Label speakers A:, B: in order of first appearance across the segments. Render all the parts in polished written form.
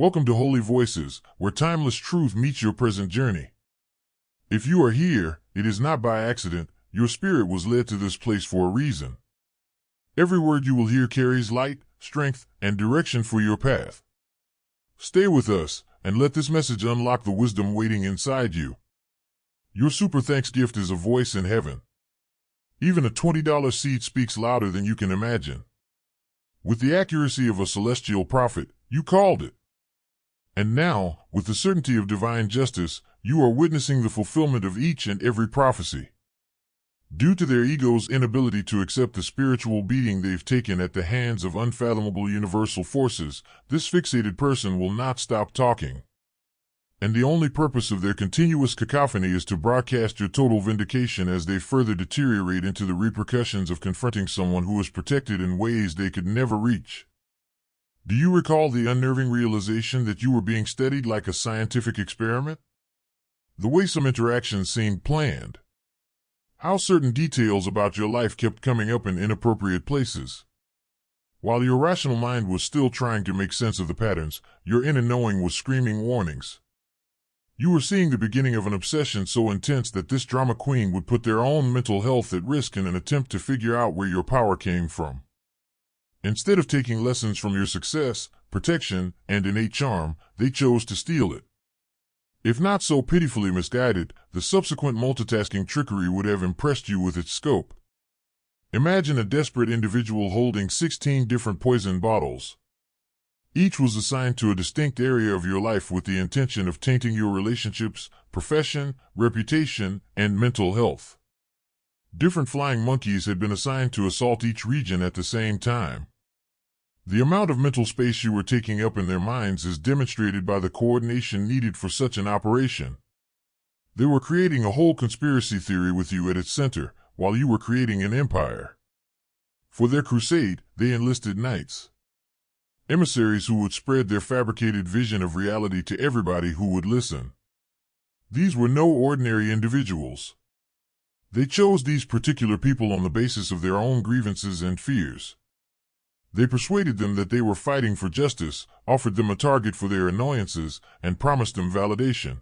A: Welcome to Holy Voices, where timeless truth meets your present journey. If you are here, it is not by accident. Your spirit was led to this place for a reason. Every word you will hear carries light, strength, and direction for your path. Stay with us, and let this message unlock the wisdom waiting inside you. Your super thanks gift is a voice in heaven. Even a $20 seed speaks louder than you can imagine. With the accuracy of a celestial prophet, you called it. And now, with the certainty of divine justice, you are witnessing the fulfillment of each and every prophecy. Due to their ego's inability to accept the spiritual beating they've taken at the hands of unfathomable universal forces, this fixated person will not stop talking. And the only purpose of their continuous cacophony is to broadcast your total vindication as they further deteriorate into the repercussions of confronting someone who is protected in ways they could never reach. Do you recall the unnerving realization that you were being studied like a scientific experiment? The way some interactions seemed planned. How certain details about your life kept coming up in inappropriate places. While your rational mind was still trying to make sense of the patterns, your inner knowing was screaming warnings. You were seeing the beginning of an obsession so intense that this drama queen would put their own mental health at risk in an attempt to figure out where your power came from. Instead of taking lessons from your success, protection, and innate charm, they chose to steal it. If not so pitifully misguided, the subsequent multitasking trickery would have impressed you with its scope. Imagine a desperate individual holding 16 different poison bottles. Each was assigned to a distinct area of your life with the intention of tainting your relationships, profession, reputation, and mental health. Different flying monkeys had been assigned to assault each region at the same time. The amount of mental space you were taking up in their minds is demonstrated by the coordination needed for such an operation. They were creating a whole conspiracy theory with you at its center, while you were creating an empire. For their crusade, they enlisted knights. Emissaries who would spread their fabricated vision of reality to everybody who would listen. These were no ordinary individuals. They chose these particular people on the basis of their own grievances and fears. They persuaded them that they were fighting for justice, offered them a target for their annoyances, and promised them validation.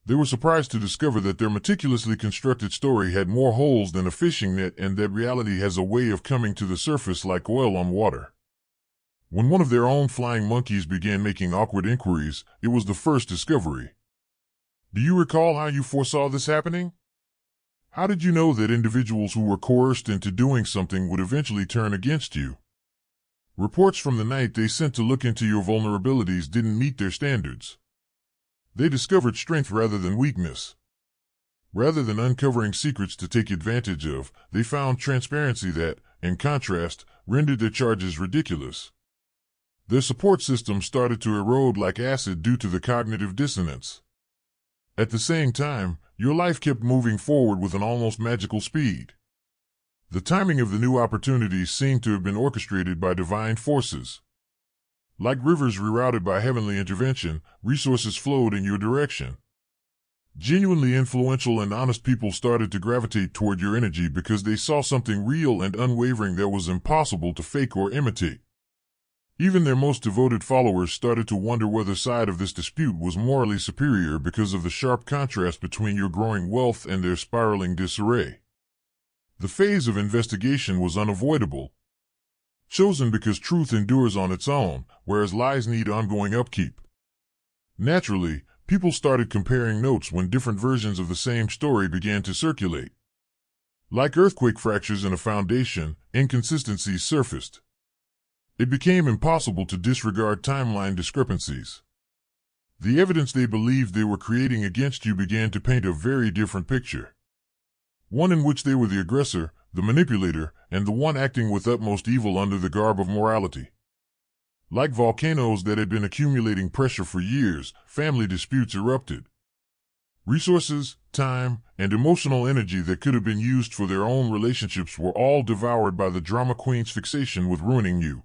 A: They were surprised to discover that their meticulously constructed story had more holes than a fishing net and that reality has a way of coming to the surface like oil on water. When one of their own flying monkeys began making awkward inquiries, it was the first discovery. Do you recall how you foresaw this happening? How did you know that individuals who were coerced into doing something would eventually turn against you? Reports from the night they sent to look into your vulnerabilities didn't meet their standards. They discovered strength rather than weakness. Rather than uncovering secrets to take advantage of, they found transparency that, in contrast, rendered their charges ridiculous. Their support system started to erode like acid due to the cognitive dissonance. At the same time, your life kept moving forward with an almost magical speed. The timing of the new opportunities seemed to have been orchestrated by divine forces. Like rivers rerouted by heavenly intervention, resources flowed in your direction. Genuinely influential and honest people started to gravitate toward your energy because they saw something real and unwavering that was impossible to fake or imitate. Even their most devoted followers started to wonder whether side of this dispute was morally superior because of the sharp contrast between your growing wealth and their spiraling disarray. The phase of investigation was unavoidable. Chosen because truth endures on its own, whereas lies need ongoing upkeep. Naturally, people started comparing notes when different versions of the same story began to circulate. Like earthquake fractures in a foundation, inconsistencies surfaced. It became impossible to disregard timeline discrepancies. The evidence they believed they were creating against you began to paint a very different picture. One in which they were the aggressor, the manipulator, and the one acting with utmost evil under the garb of morality. Like volcanoes that had been accumulating pressure for years, family disputes erupted. Resources, time, and emotional energy that could have been used for their own relationships were all devoured by the drama queen's fixation with ruining you.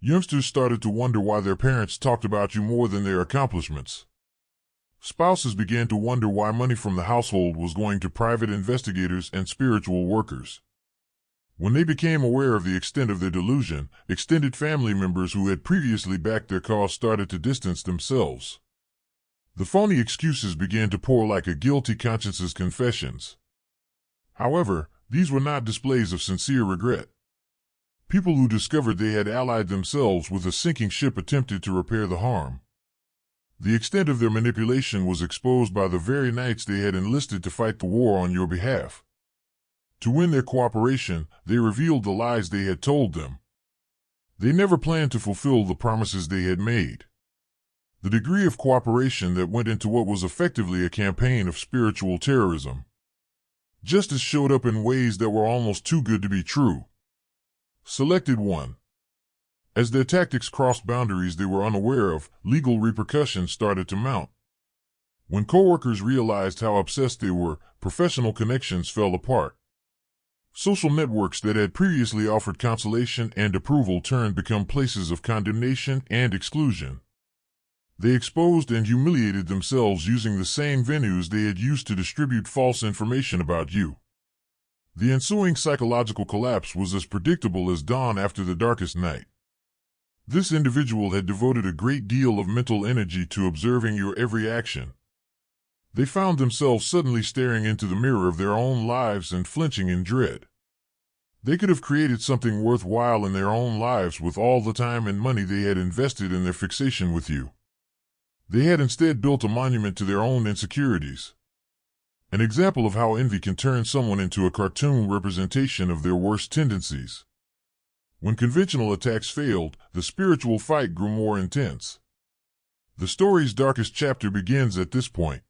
A: Youngsters started to wonder why their parents talked about you more than their accomplishments. Spouses began to wonder why money from the household was going to private investigators and spiritual workers. When they became aware of the extent of their delusion, extended family members who had previously backed their cause started to distance themselves. The phony excuses began to pour like a guilty conscience's confessions. However, these were not displays of sincere regret. People who discovered they had allied themselves with a sinking ship attempted to repair the harm. The extent of their manipulation was exposed by the very knights they had enlisted to fight the war on your behalf. To win their cooperation, they revealed the lies they had told them. They never planned to fulfill the promises they had made. The degree of cooperation that went into what was effectively a campaign of spiritual terrorism. Justice showed up in ways that were almost too good to be true. Selected 1. As their tactics crossed boundaries they were unaware of, legal repercussions started to mount. When coworkers realized how obsessed they were, professional connections fell apart. Social networks that had previously offered consolation and approval turned to become places of condemnation and exclusion. They exposed and humiliated themselves using the same venues they had used to distribute false information about you. The ensuing psychological collapse was as predictable as dawn after the darkest night. This individual had devoted a great deal of mental energy to observing your every action. They found themselves suddenly staring into the mirror of their own lives and flinching in dread. They could have created something worthwhile in their own lives with all the time and money they had invested in their fixation with you. They had instead built a monument to their own insecurities. An example of how envy can turn someone into a cartoon representation of their worst tendencies. When conventional attacks failed, the spiritual fight grew more intense. The story's darkest chapter begins at this point.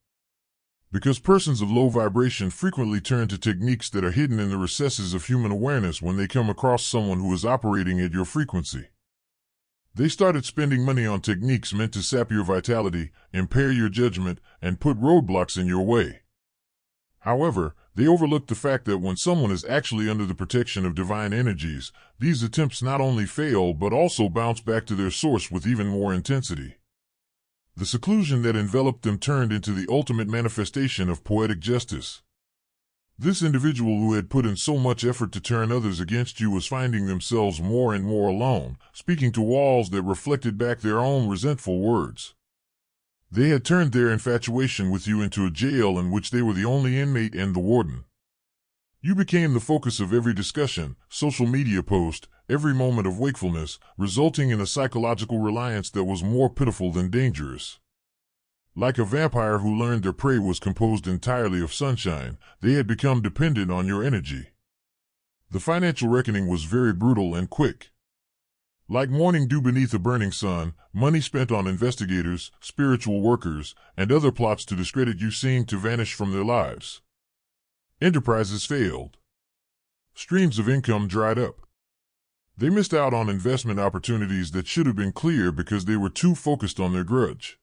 A: Because persons of low vibration frequently turn to techniques that are hidden in the recesses of human awareness when they come across someone who is operating at your frequency. They started spending money on techniques meant to sap your vitality, impair your judgment, and put roadblocks in your way. However, they overlooked the fact that when someone is actually under the protection of divine energies, these attempts not only fail but also bounce back to their source with even more intensity. The seclusion that enveloped them turned into the ultimate manifestation of poetic justice. This individual who had put in so much effort to turn others against you was finding themselves more and more alone, speaking to walls that reflected back their own resentful words. They had turned their infatuation with you into a jail in which they were the only inmate and the warden. You became the focus of every discussion, social media post, every moment of wakefulness, resulting in a psychological reliance that was more pitiful than dangerous. Like a vampire who learned their prey was composed entirely of sunshine, they had become dependent on your energy. The financial reckoning was very brutal and quick. Like morning dew beneath a burning sun, money spent on investigators, spiritual workers, and other plots to discredit you seemed to vanish from their lives. Enterprises failed. Streams of income dried up. They missed out on investment opportunities that should have been clear because they were too focused on their grudge.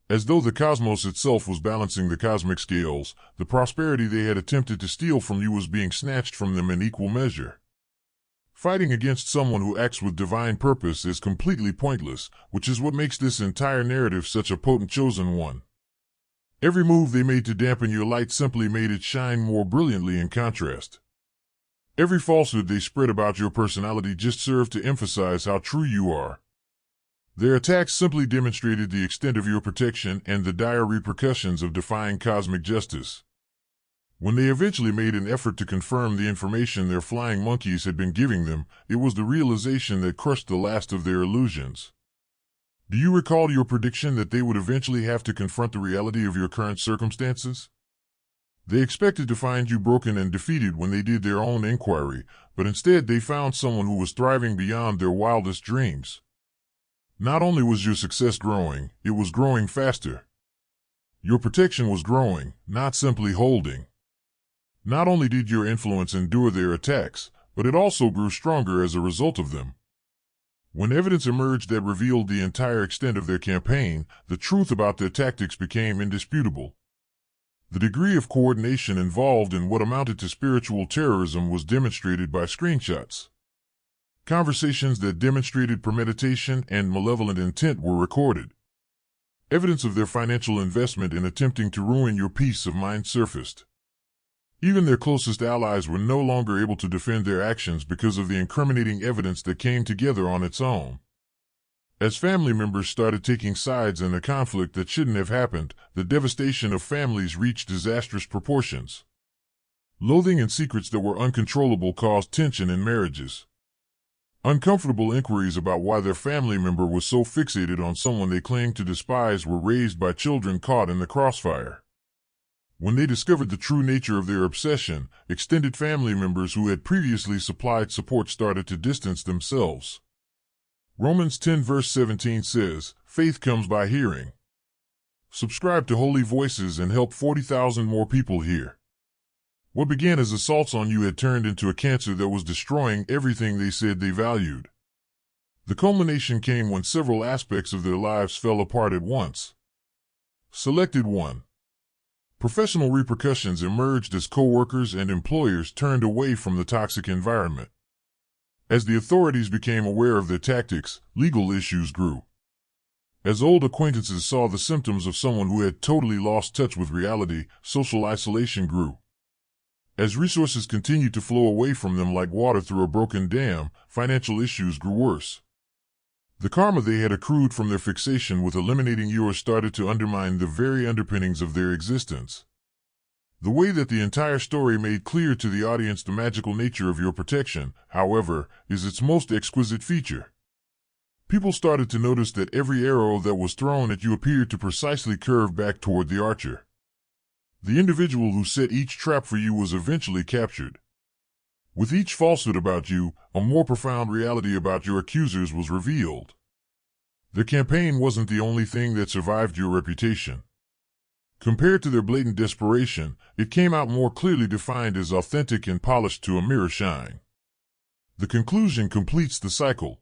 A: As though the cosmos itself was balancing the cosmic scales, the prosperity they had attempted to steal from you was being snatched from them in equal measure. Fighting against someone who acts with divine purpose is completely pointless, which is what makes this entire narrative such a potent chosen one. Every move they made to dampen your light simply made it shine more brilliantly in contrast. Every falsehood they spread about your personality just served to emphasize how true you are. Their attacks simply demonstrated the extent of your protection and the dire repercussions of defying cosmic justice. When they eventually made an effort to confirm the information their flying monkeys had been giving them, it was the realization that crushed the last of their illusions. Do you recall your prediction that they would eventually have to confront the reality of your current circumstances? They expected to find you broken and defeated when they did their own inquiry, but instead they found someone who was thriving beyond their wildest dreams. Not only was your success growing, it was growing faster. Your protection was growing, not simply holding. Not only did your influence endure their attacks, but it also grew stronger as a result of them. When evidence emerged that revealed the entire extent of their campaign, the truth about their tactics became indisputable. The degree of coordination involved in what amounted to spiritual terrorism was demonstrated by screenshots. Conversations that demonstrated premeditation and malevolent intent were recorded. Evidence of their financial investment in attempting to ruin your peace of mind surfaced. Even their closest allies were no longer able to defend their actions because of the incriminating evidence that came together on its own. As family members started taking sides in a conflict that shouldn't have happened, the devastation of families reached disastrous proportions. Loathing and secrets that were uncontrollable caused tension in marriages. Uncomfortable inquiries about why their family member was so fixated on someone they claimed to despise were raised by children caught in the crossfire. When they discovered the true nature of their obsession, extended family members who had previously supplied support started to distance themselves. Romans 10 verse 17 says, "Faith comes by hearing." Subscribe to Holy Voices and help 40,000 more people hear. What began as assaults on you had turned into a cancer that was destroying everything they said they valued. The culmination came when several aspects of their lives fell apart at once. Selected 1. Professional repercussions emerged as co-workers and employers turned away from the toxic environment. As the authorities became aware of their tactics, legal issues grew. As old acquaintances saw the symptoms of someone who had totally lost touch with reality, social isolation grew. As resources continued to flow away from them like water through a broken dam, financial issues grew worse. The karma they had accrued from their fixation with eliminating yours started to undermine the very underpinnings of their existence. The way that the entire story made clear to the audience the magical nature of your protection, however, is its most exquisite feature. People started to notice that every arrow that was thrown at you appeared to precisely curve back toward the archer. The individual who set each trap for you was eventually captured. With each falsehood about you, a more profound reality about your accusers was revealed. Their campaign wasn't the only thing that survived your reputation. Compared to their blatant desperation, it came out more clearly defined as authentic and polished to a mirror shine. The conclusion completes the cycle.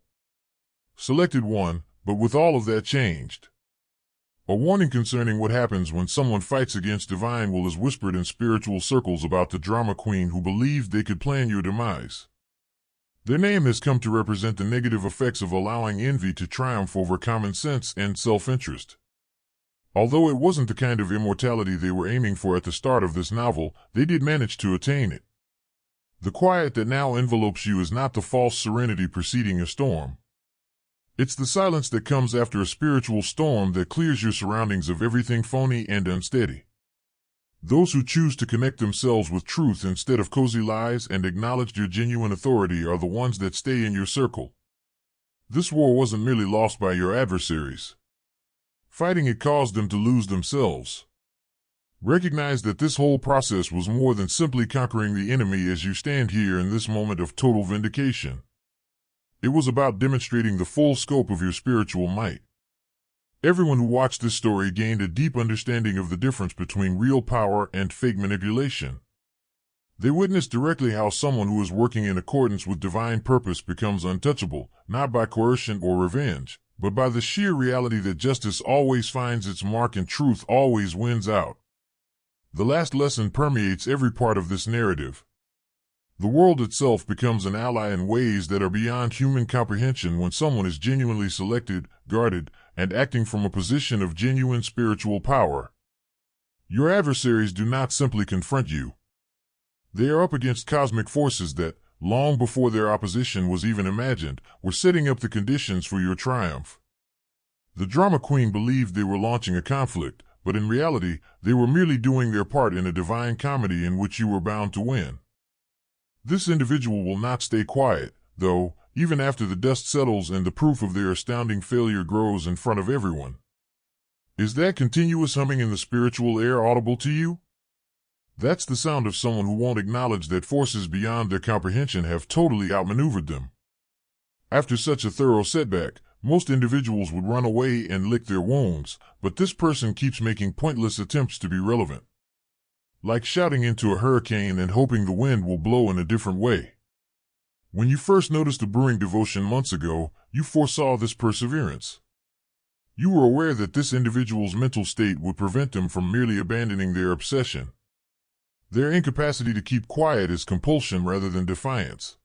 A: Selected 1, but with all of that changed. A warning concerning what happens when someone fights against divine will is whispered in spiritual circles about the drama queen who believed they could plan your demise. Their name has come to represent the negative effects of allowing envy to triumph over common sense and self-interest. Although it wasn't the kind of immortality they were aiming for at the start of this novel, they did manage to attain it. The quiet that now envelopes you is not the false serenity preceding a storm. It's the silence that comes after a spiritual storm that clears your surroundings of everything phony and unsteady. Those who choose to connect themselves with truth instead of cozy lies and acknowledge your genuine authority are the ones that stay in your circle. This war wasn't merely lost by your adversaries. Fighting it caused them to lose themselves. Recognize that this whole process was more than simply conquering the enemy as you stand here in this moment of total vindication. It was about demonstrating the full scope of your spiritual might. Everyone who watched this story gained a deep understanding of the difference between real power and fake manipulation. They witnessed directly how someone who is working in accordance with divine purpose becomes untouchable, not by coercion or revenge, but by the sheer reality that justice always finds its mark and truth always wins out. The last lesson permeates every part of this narrative. The world itself becomes an ally in ways that are beyond human comprehension when someone is genuinely selected, guarded, and acting from a position of genuine spiritual power. Your adversaries do not simply confront you. They are up against cosmic forces that, long before their opposition was even imagined, were setting up the conditions for your triumph. The drama queen believed they were launching a conflict, but in reality, they were merely doing their part in a divine comedy in which you were bound to win. This individual will not stay quiet, though, even after the dust settles and the proof of their astounding failure grows in front of everyone. Is that continuous humming in the spiritual air audible to you? That's the sound of someone who won't acknowledge that forces beyond their comprehension have totally outmaneuvered them. After such a thorough setback, most individuals would run away and lick their wounds, but this person keeps making pointless attempts to be relevant. Like shouting into a hurricane and hoping the wind will blow in a different way. When you first noticed the brewing devotion months ago, you foresaw this perseverance. You were aware that this individual's mental state would prevent them from merely abandoning their obsession. Their incapacity to keep quiet is compulsion rather than defiance.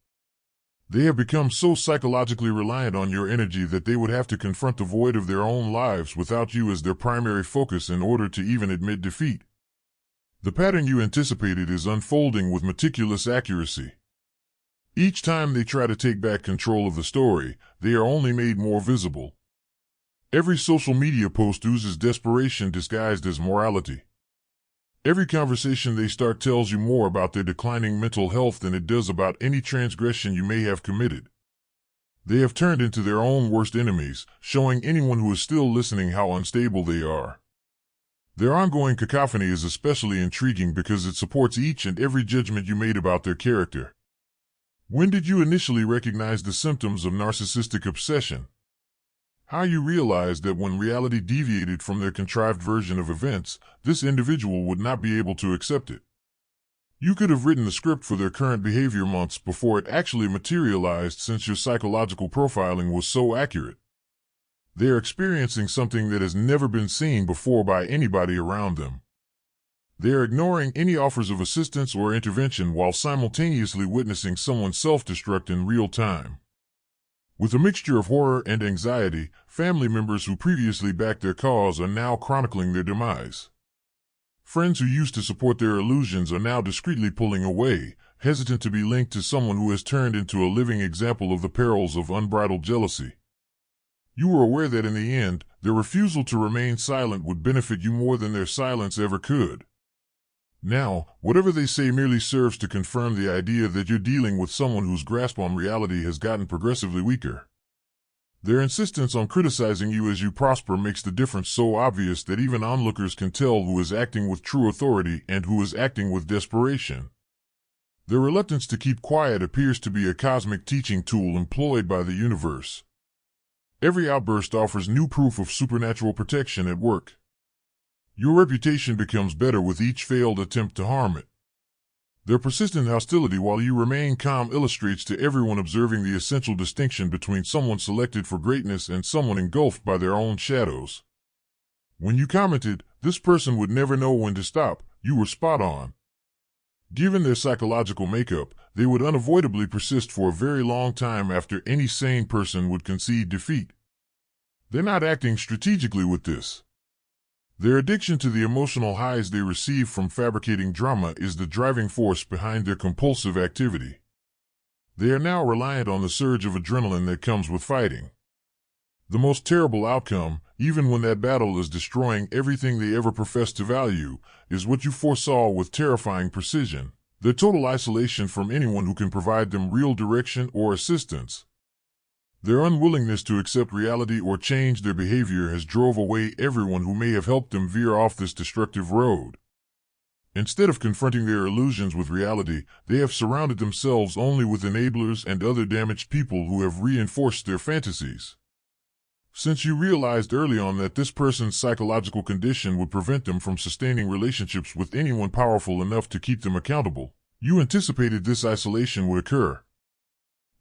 A: They have become so psychologically reliant on your energy that they would have to confront the void of their own lives without you as their primary focus in order to even admit defeat. The pattern you anticipated is unfolding with meticulous accuracy. Each time they try to take back control of the story, they are only made more visible. Every social media post oozes desperation disguised as morality. Every conversation they start tells you more about their declining mental health than it does about any transgression you may have committed. They have turned into their own worst enemies, showing anyone who is still listening how unstable they are. Their ongoing cacophony is especially intriguing because it supports each and every judgment you made about their character. When did you initially recognize the symptoms of narcissistic obsession? How you realized that when reality deviated from their contrived version of events, this individual would not be able to accept it. You could have written the script for their current behavior months before it actually materialized, since your psychological profiling was so accurate. They are experiencing something that has never been seen before by anybody around them. They are ignoring any offers of assistance or intervention while simultaneously witnessing someone self-destruct in real time. With a mixture of horror and anxiety, family members who previously backed their cause are now chronicling their demise. Friends who used to support their illusions are now discreetly pulling away, hesitant to be linked to someone who has turned into a living example of the perils of unbridled jealousy. You were aware that in the end, their refusal to remain silent would benefit you more than their silence ever could. Now, whatever they say merely serves to confirm the idea that you're dealing with someone whose grasp on reality has gotten progressively weaker. Their insistence on criticizing you as you prosper makes the difference so obvious that even onlookers can tell who is acting with true authority and who is acting with desperation. Their reluctance to keep quiet appears to be a cosmic teaching tool employed by the universe. Every outburst offers new proof of supernatural protection at work. Your reputation becomes better with each failed attempt to harm it. Their persistent hostility while you remain calm illustrates to everyone observing the essential distinction between someone selected for greatness and someone engulfed by their own shadows. When you commented, "This person would never know when to stop," you were spot on. Given their psychological makeup, they would unavoidably persist for a very long time after any sane person would concede defeat. They're not acting strategically with this. Their addiction to the emotional highs they receive from fabricating drama is the driving force behind their compulsive activity. They are now reliant on the surge of adrenaline that comes with fighting. The most terrible outcome, even when that battle is destroying everything they ever professed to value, is what you foresaw with terrifying precision: their total isolation from anyone who can provide them real direction or assistance. Their unwillingness to accept reality or change their behavior has drove away everyone who may have helped them veer off this destructive road. Instead of confronting their illusions with reality, they have surrounded themselves only with enablers and other damaged people who have reinforced their fantasies. Since you realized early on that this person's psychological condition would prevent them from sustaining relationships with anyone powerful enough to keep them accountable, you anticipated this isolation would occur.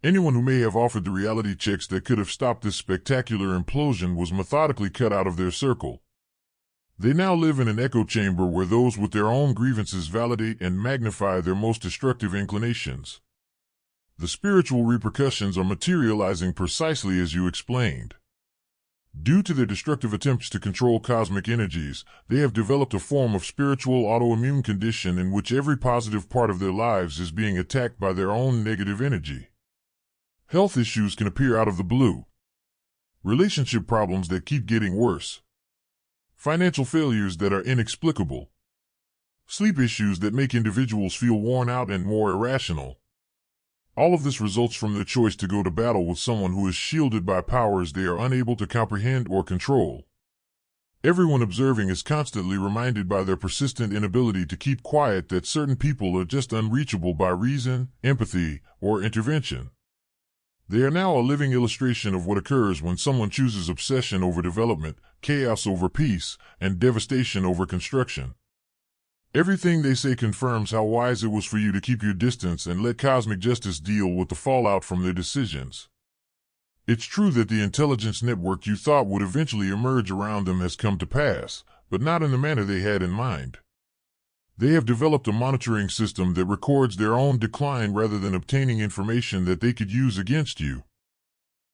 A: Anyone who may have offered the reality checks that could have stopped this spectacular implosion was methodically cut out of their circle. They now live in an echo chamber where those with their own grievances validate and magnify their most destructive inclinations. The spiritual repercussions are materializing precisely as you explained. Due to their destructive attempts to control cosmic energies, they have developed a form of spiritual autoimmune condition in which every positive part of their lives is being attacked by their own negative energy. Health issues can appear out of the blue. Relationship problems that keep getting worse. Financial failures that are inexplicable. Sleep issues that make individuals feel worn out and more irrational. All of this results from their choice to go to battle with someone who is shielded by powers they are unable to comprehend or control. Everyone observing is constantly reminded by their persistent inability to keep quiet that certain people are just unreachable by reason, empathy, or intervention. They are now a living illustration of what occurs when someone chooses obsession over development, chaos over peace, and devastation over construction. Everything they say confirms how wise it was for you to keep your distance and let cosmic justice deal with the fallout from their decisions. It's true that the intelligence network you thought would eventually emerge around them has come to pass, but not in the manner they had in mind. They have developed a monitoring system that records their own decline rather than obtaining information that they could use against you.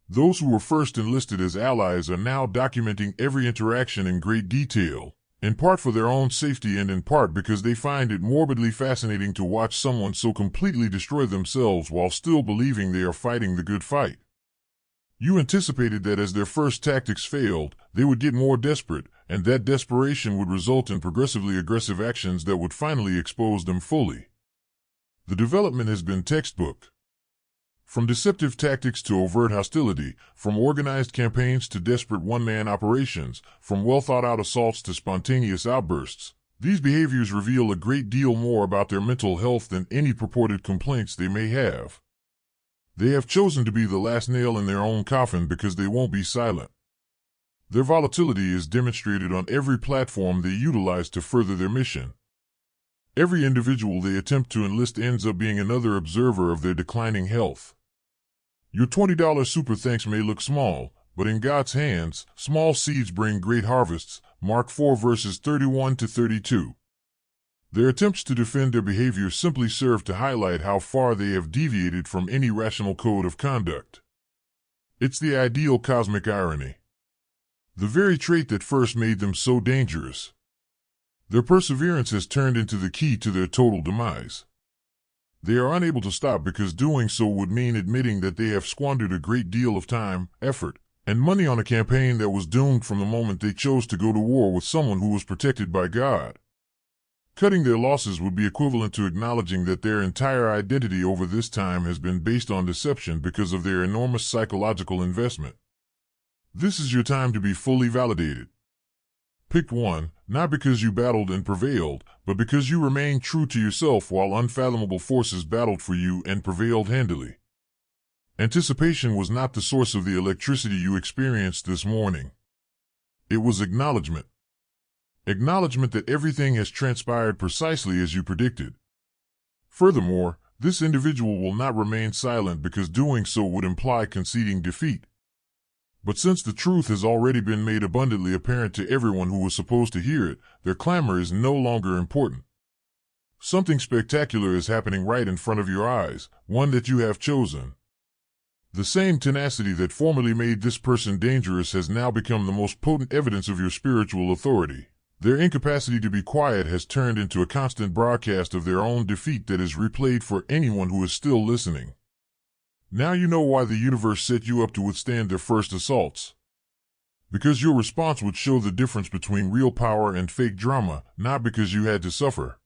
A: Those who were first enlisted as allies are now documenting every interaction in great detail, in part for their own safety and in part because they find it morbidly fascinating to watch someone so completely destroy themselves while still believing they are fighting the good fight. You anticipated that as their first tactics failed, they would get more desperate, and that desperation would result in progressively aggressive actions that would finally expose them fully. The development has been textbook. From deceptive tactics to overt hostility, from organized campaigns to desperate one-man operations, from well-thought-out assaults to spontaneous outbursts, these behaviors reveal a great deal more about their mental health than any purported complaints they may have. They have chosen to be the last nail in their own coffin because they won't be silent. Their volatility is demonstrated on every platform they utilize to further their mission. Every individual they attempt to enlist ends up being another observer of their declining health. Your $20 super thanks may look small, but in God's hands, small seeds bring great harvests. Mark 4 verses 31 to 32. Their attempts to defend their behavior simply serve to highlight how far they have deviated from any rational code of conduct. It's the ideal cosmic irony. The very trait that first made them so dangerous. Their perseverance has turned into the key to their total demise. They are unable to stop because doing so would mean admitting that they have squandered a great deal of time, effort, and money on a campaign that was doomed from the moment they chose to go to war with someone who was protected by God. Cutting their losses would be equivalent to acknowledging that their entire identity over this time has been based on deception because of their enormous psychological investment. This is your time to be fully validated. Pick one, not because you battled and prevailed, but because you remained true to yourself while unfathomable forces battled for you and prevailed handily. Anticipation was not the source of the electricity you experienced this morning. It was acknowledgement. Acknowledgement that everything has transpired precisely as you predicted. Furthermore, this individual will not remain silent because doing so would imply conceding defeat. But since the truth has already been made abundantly apparent to everyone who was supposed to hear it, their clamor is no longer important. Something spectacular is happening right in front of your eyes, one that you have chosen. The same tenacity that formerly made this person dangerous has now become the most potent evidence of your spiritual authority. Their incapacity to be quiet has turned into a constant broadcast of their own defeat that is replayed for anyone who is still listening. Now you know why the universe set you up to withstand their first assaults. Because your response would show the difference between real power and fake drama, not because you had to suffer.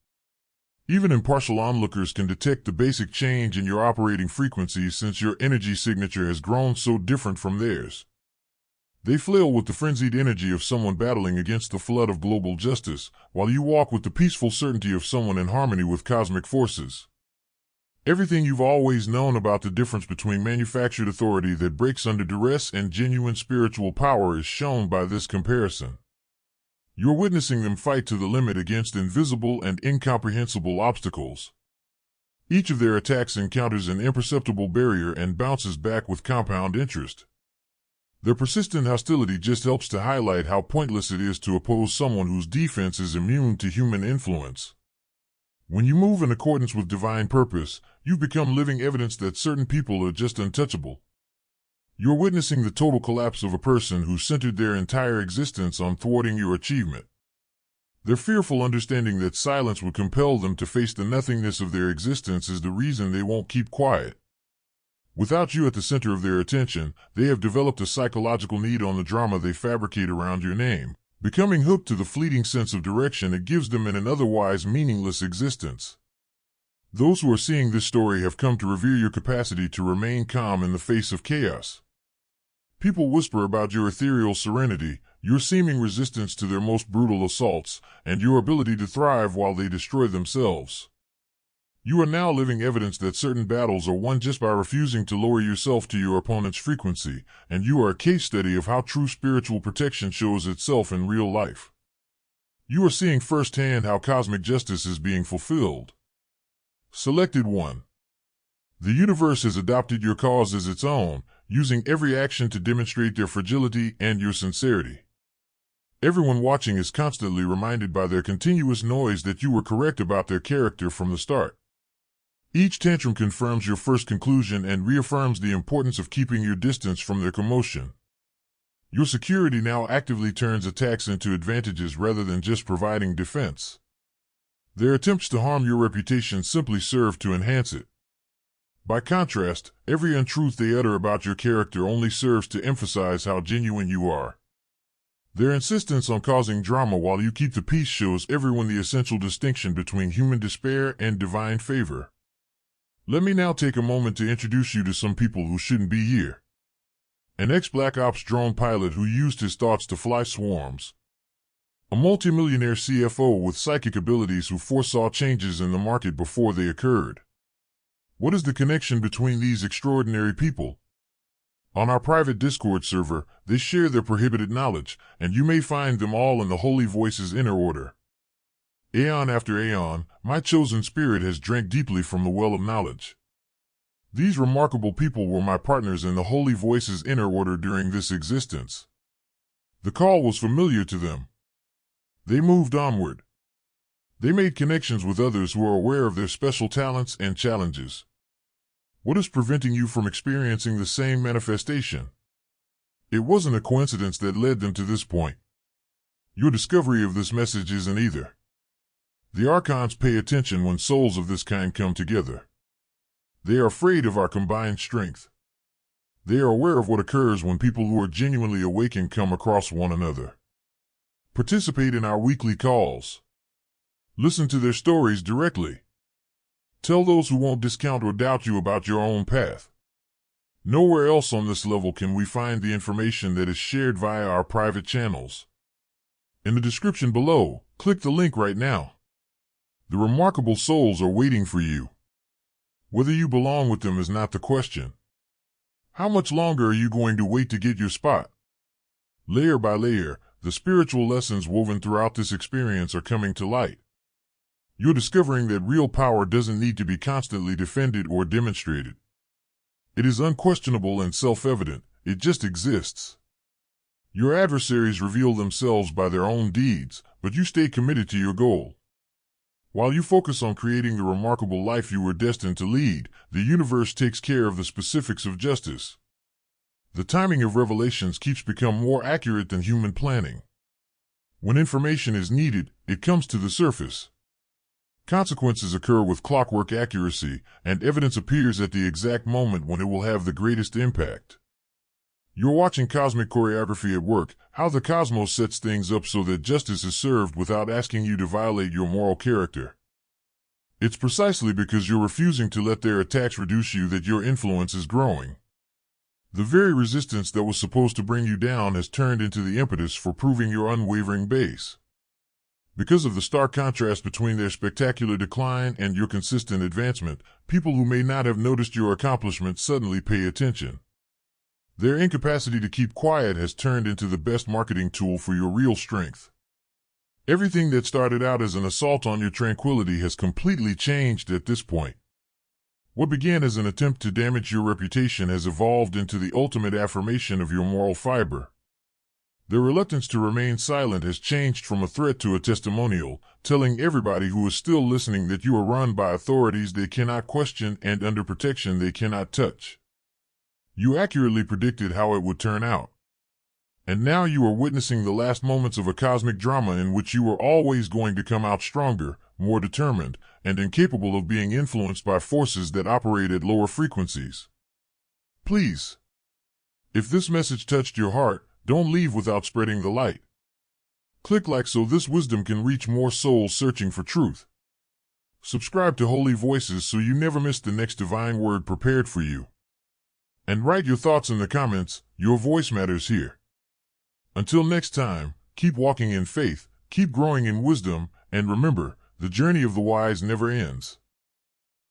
A: Even impartial onlookers can detect the basic change in your operating frequency since your energy signature has grown so different from theirs. They flail with the frenzied energy of someone battling against the flood of global justice, while you walk with the peaceful certainty of someone in harmony with cosmic forces. Everything you've always known about the difference between manufactured authority that breaks under duress and genuine spiritual power is shown by this comparison. You're witnessing them fight to the limit against invisible and incomprehensible obstacles. Each of their attacks encounters an imperceptible barrier and bounces back with compound interest. Their persistent hostility just helps to highlight how pointless it is to oppose someone whose defense is immune to human influence. When you move in accordance with divine purpose, you become living evidence that certain people are just untouchable. You're witnessing the total collapse of a person who centered their entire existence on thwarting your achievement. Their fearful understanding that silence would compel them to face the nothingness of their existence is the reason they won't keep quiet. Without you at the center of their attention, they have developed a psychological need on the drama they fabricate around your name, becoming hooked to the fleeting sense of direction it gives them in an otherwise meaningless existence. Those who are seeing this story have come to revere your capacity to remain calm in the face of chaos. People whisper about your ethereal serenity, your seeming resistance to their most brutal assaults, and your ability to thrive while they destroy themselves. You are now living evidence that certain battles are won just by refusing to lower yourself to your opponent's frequency, and you are a case study of how true spiritual protection shows itself in real life. You are seeing firsthand how cosmic justice is being fulfilled. Selected 1. The universe has adopted your cause as its own, using every action to demonstrate their fragility and your sincerity. Everyone watching is constantly reminded by their continuous noise that you were correct about their character from the start. Each tantrum confirms your first conclusion and reaffirms the importance of keeping your distance from their commotion. Your security now actively turns attacks into advantages rather than just providing defense. Their attempts to harm your reputation simply serve to enhance it. By contrast, every untruth they utter about your character only serves to emphasize how genuine you are. Their insistence on causing drama while you keep the peace shows everyone the essential distinction between human despair and divine favor. Let me now take a moment to introduce you to some people who shouldn't be here. An ex-Black Ops drone pilot who used his thoughts to fly swarms. A multimillionaire CFO with psychic abilities who foresaw changes in the market before they occurred. What is the connection between these extraordinary people? On our private Discord server, they share their prohibited knowledge, and you may find them all in the Holy Voice's inner order. Aeon after aeon, my chosen spirit has drank deeply from the well of knowledge. These remarkable people were my partners in the Holy Voice's inner order during this existence. The call was familiar to them. They moved onward. They made connections with others who are aware of their special talents and challenges. What is preventing you from experiencing the same manifestation? It wasn't a coincidence that led them to this point. Your discovery of this message isn't either. The archons pay attention when souls of this kind come together. They are afraid of our combined strength. They are aware of what occurs when people who are genuinely awakened come across one another. Participate in our weekly calls. Listen to their stories directly. Tell those who won't discount or doubt you about your own path. Nowhere else on this level can we find the information that is shared via our private channels. In the description below, click the link right now. The remarkable souls are waiting for you. Whether you belong with them is not the question. How much longer are you going to wait to get your spot? Layer by layer, the spiritual lessons woven throughout this experience are coming to light. You're discovering that real power doesn't need to be constantly defended or demonstrated. It is unquestionable and self-evident, it just exists. Your adversaries reveal themselves by their own deeds, but you stay committed to your goal. While you focus on creating the remarkable life you were destined to lead, the universe takes care of the specifics of justice. The timing of revelations keeps becoming more accurate than human planning. When information is needed, it comes to the surface. Consequences occur with clockwork accuracy, and evidence appears at the exact moment when it will have the greatest impact. You're watching cosmic choreography at work, how the cosmos sets things up so that justice is served without asking you to violate your moral character. It's precisely because you're refusing to let their attacks reduce you that your influence is growing. The very resistance that was supposed to bring you down has turned into the impetus for proving your unwavering base. Because of the stark contrast between their spectacular decline and your consistent advancement, people who may not have noticed your accomplishments suddenly pay attention. Their incapacity to keep quiet has turned into the best marketing tool for your real strength. Everything that started out as an assault on your tranquility has completely changed at this point. What began as an attempt to damage your reputation has evolved into the ultimate affirmation of your moral fiber. Their reluctance to remain silent has changed from a threat to a testimonial, telling everybody who is still listening that you are run by authorities they cannot question and under protection they cannot touch. You accurately predicted how it would turn out. And now you are witnessing the last moments of a cosmic drama in which you are always going to come out stronger, more determined, and incapable of being influenced by forces that operate at lower frequencies. Please, if this message touched your heart, don't leave without spreading the light. Click like so this wisdom can reach more souls searching for truth. Subscribe to Holy Voices so you never miss the next divine word prepared for you. And write your thoughts in the comments, your voice matters here. Until next time, keep walking in faith, keep growing in wisdom, and remember, the journey of the wise never ends.